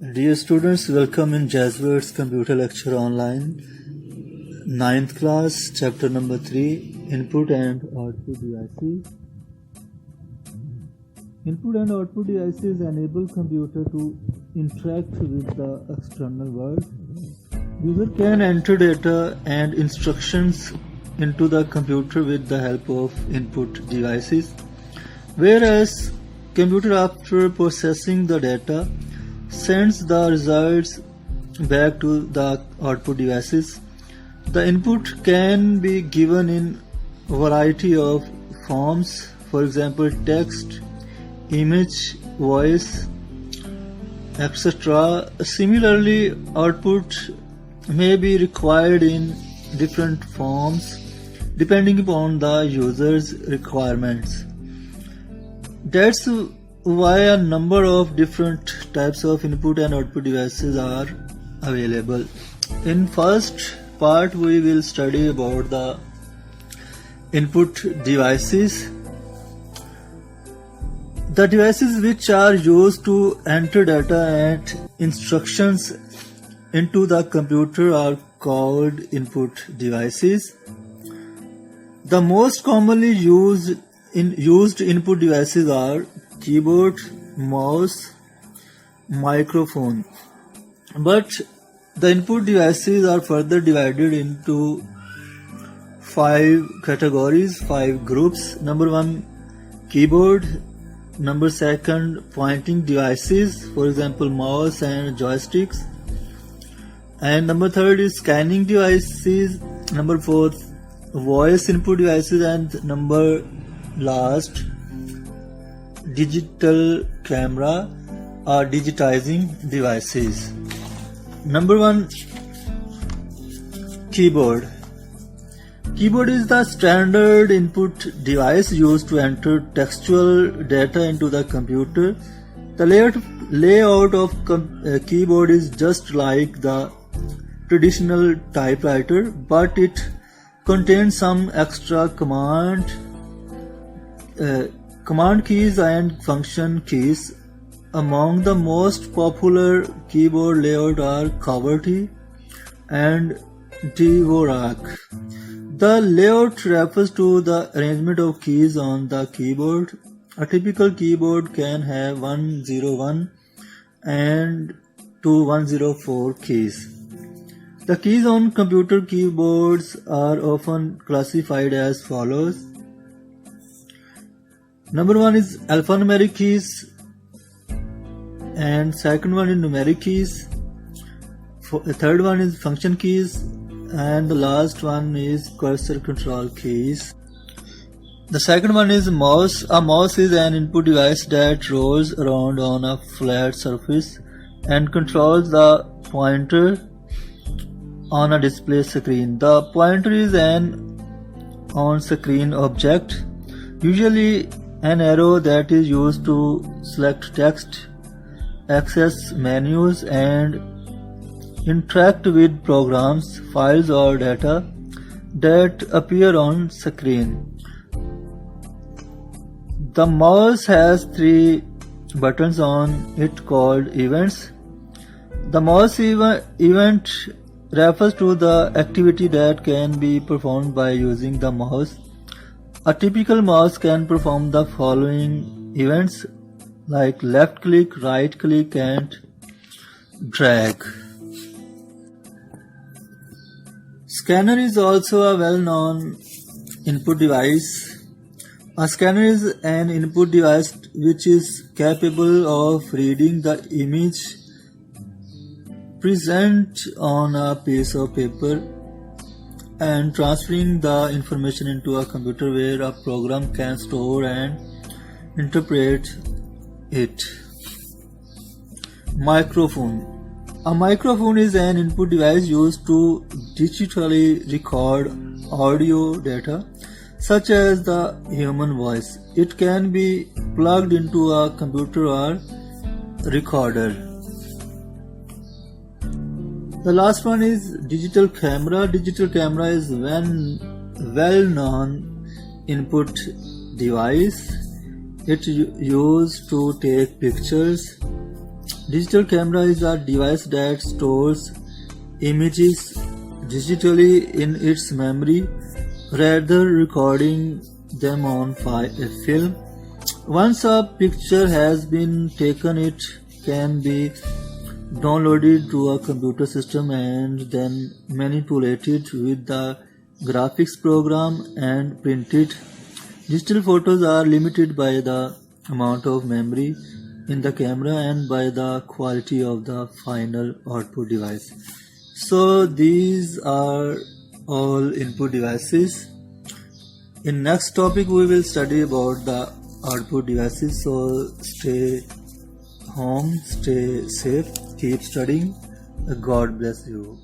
Dear students, welcome in Jesuits Computer Lecture Online, 9th class, chapter number 3, Input and Output Devices. Input and output devices enable computer to interact with the external world. User can enter data and instructions into the computer with the help of input devices, whereas computer, after processing the data, sends the results back to the output devices. The input can be given in a variety of forms, for example text, image, voice, etc. Similarly, output may be required in different forms depending upon the user's requirements. That's why a number of different types of input and output devices are available. In first part, we will study about the input devices. The devices which are used to enter data and instructions into the computer are called input devices. The most commonly used input devices are keyboard, mouse, microphone. But the input devices are further divided into 5 categories, 5 groups. Number 1, keyboard. Number 2, pointing devices, for example mouse and joysticks. And number 3 is scanning devices. Number 4, voice input devices. And number last, digital camera or digitizing devices. Number 1, keyboard. Keyboard is the standard input device used to enter textual data into the computer. The layout of keyboard is just like the traditional typewriter, but it contains some extra command keys and function keys. Among the most popular keyboard layout are QWERTY and Dvorak. The layout refers to the arrangement of keys on the keyboard. A typical keyboard can have 101 and 104 keys. The keys on computer keyboards are often classified as follows. Number 1 is alphanumeric keys, and second one is numeric keys, third one is function keys, and the last one is cursor control keys. The second one is mouse. A mouse is an input device that rolls around on a flat surface and controls the pointer on a display screen. The pointer is an on-screen object, usually an arrow that is used to select text, access menus, and interact with programs, files, or data that appear on screen. The mouse has 3 buttons on it called events. The mouse event refers to the activity that can be performed by using the mouse. A typical mouse can perform the following events like left click, right click, and drag. Scanner is also a well-known input device. A scanner is an input device which is capable of reading the image present on a piece of paper and transferring the information into a computer where a program can store and interpret it. Microphone. A microphone is an input device used to digitally record audio data such as the human voice. It can be plugged into a computer or recorder. The last one is digital camera. Digital camera is one well-known input device. It used to take pictures Digital camera is a device that stores images digitally in its memory rather recording them on film. Once a picture has been taken, it can be downloaded to a computer system and then manipulated with the graphics program and printed. Digital photos are limited by the amount of memory in the camera and by the quality of the final output device. So these are all input devices. In next topic we will study about the output devices. So stay home, stay safe, keep studying. God bless you.